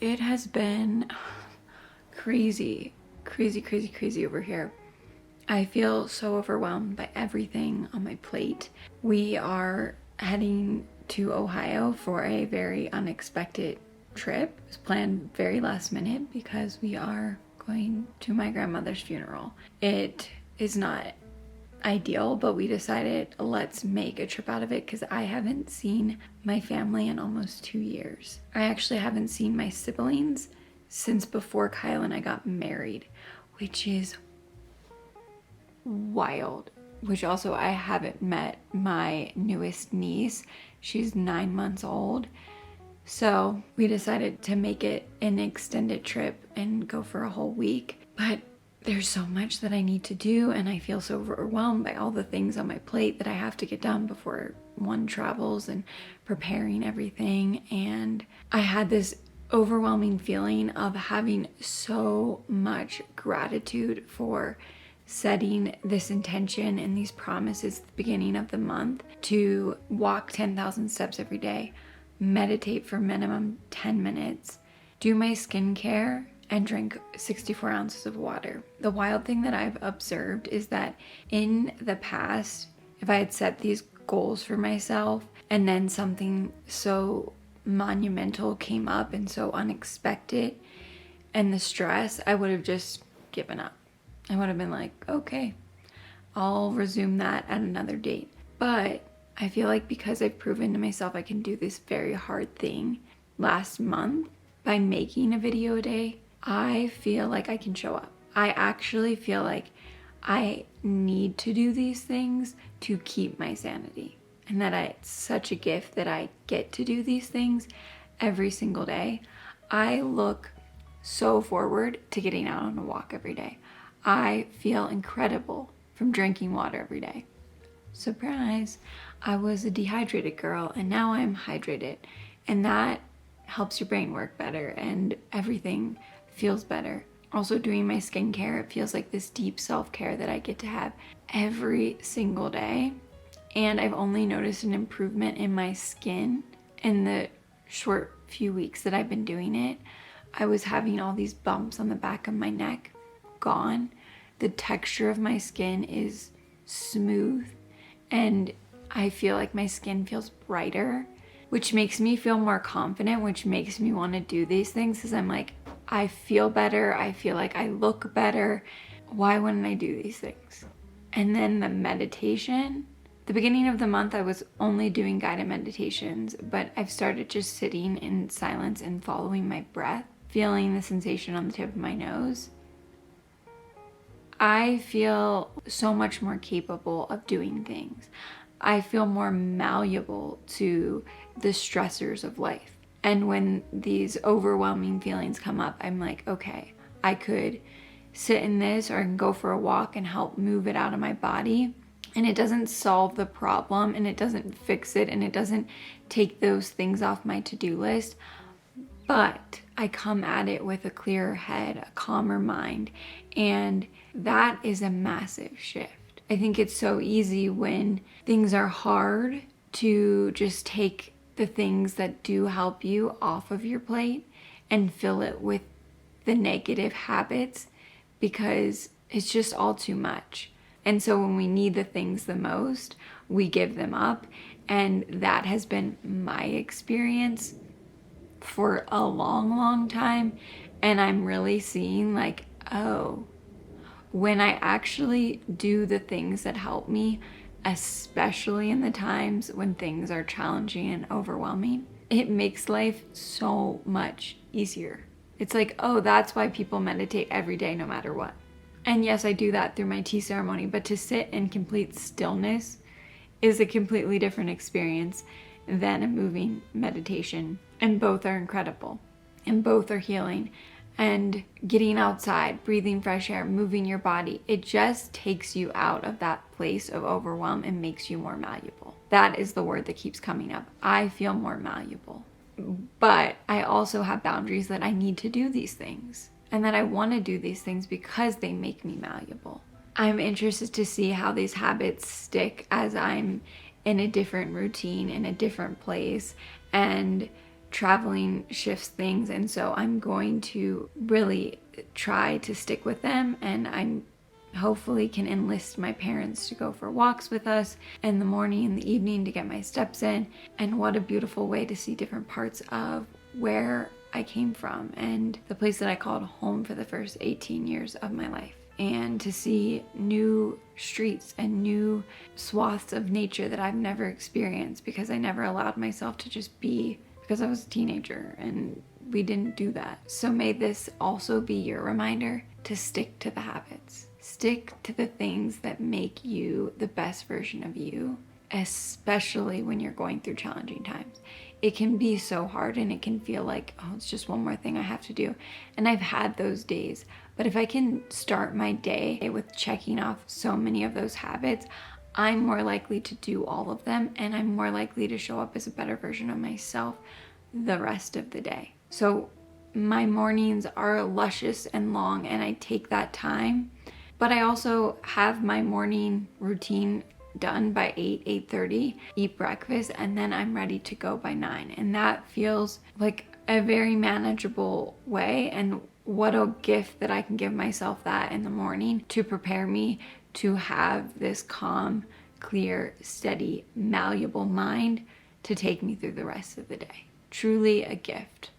It has been crazy, crazy, crazy, crazy over here. I feel so overwhelmed by everything on my plate. We are heading to Ohio for a very unexpected trip. It was planned very last minute because we are going to my grandmother's funeral. It is not ideal, but we decided let's make a trip out of it because I haven't seen my family in almost 2 years. I actually haven't seen my siblings since before Kyle and I got married, which is wild. Which also, I haven't met my newest niece. She's 9 months old. So we decided to make it an extended trip and go for a whole week. But there's so much that I need to do, and I feel so overwhelmed by all the things on my plate that I have to get done before one travels and preparing everything. And I had this overwhelming feeling of having so much gratitude for setting this intention and these promises at the beginning of the month to walk 10,000 steps every day, meditate for minimum 10 minutes, do my skincare, and drink 64 ounces of water. The wild thing that I've observed is that in the past, if I had set these goals for myself and then something so monumental came up and so unexpected, and the stress, I would have just given up. I would have been like, okay, I'll resume that at another date. But I feel like because I've proven to myself I can do this very hard thing last month by making a video a day, I feel like I can show up. I actually feel like I need to do these things to keep my sanity. And that it's such a gift that I get to do these things every single day. I look so forward to getting out on a walk every day. I feel incredible from drinking water every day. Surprise! I was a dehydrated girl and now I'm hydrated. And that helps your brain work better and everything feels better. Also, doing my skincare, it feels like this deep self-care that I get to have every single day. And I've only noticed an improvement in my skin in the short few weeks that I've been doing it. I was having all these bumps on the back of my neck, gone. The texture of my skin is smooth and I feel like my skin feels brighter, which makes me feel more confident, which makes me want to do these things because I'm like, I feel better. I feel like I look better. Why wouldn't I do these things? And then the meditation. The beginning of the month, I was only doing guided meditations, but I've started just sitting in silence and following my breath, feeling the sensation on the tip of my nose. I feel so much more capable of doing things. I feel more malleable to the stressors of life. And when these overwhelming feelings come up, I'm like, okay, I could sit in this or I can go for a walk and help move it out of my body. And it doesn't solve the problem and it doesn't fix it and it doesn't take those things off my to-do list. But I come at it with a clearer head, a calmer mind, and that is a massive shift. I think it's so easy when things are hard to just take the things that do help you off of your plate and fill it with the negative habits because it's just all too much. And so when we need the things the most, we give them up. And that has been my experience for a long, long time. And I'm really seeing like, oh, when I actually do the things that help me, especially in the times when things are challenging and overwhelming, it makes life so much easier. It's like, oh, that's why people meditate every day no matter what. And yes, I do that through my tea ceremony, but to sit in complete stillness is a completely different experience than a moving meditation. And both are incredible and both are healing. And getting outside, breathing fresh air, moving your body, it just takes you out of that place of overwhelm and makes you more malleable. That is the word that keeps coming up. I feel more malleable. But I also have boundaries that I need to do these things and that I want to do these things because they make me malleable. I'm interested to see how these habits stick as I'm in a different routine, in a different place, and traveling shifts things, and so I'm going to really try to stick with them, and I'm hopefully can enlist my parents to go for walks with us in the morning and the evening to get my steps in. And what a beautiful way to see different parts of where I came from and the place that I called home for the first 18 years of my life, and to see new streets and new swaths of nature that I've never experienced because I never allowed myself to just be, because I was a teenager and we didn't do that. So may this also be your reminder to stick to the habits. Stick to the things that make you the best version of you, especially when you're going through challenging times. It can be so hard and it can feel like, oh, it's just one more thing I have to do. And I've had those days. But if I can start my day with checking off so many of those habits, I'm more likely to do all of them, and I'm more likely to show up as a better version of myself the rest of the day. So my mornings are luscious and long, and I take that time. But I also have my morning routine done by 8:30, eat breakfast, and then I'm ready to go by 9. And that feels like a very manageable way. And what a gift that I can give myself that in the morning to prepare me to have this calm, clear, steady, malleable mind to take me through the rest of the day. Truly a gift.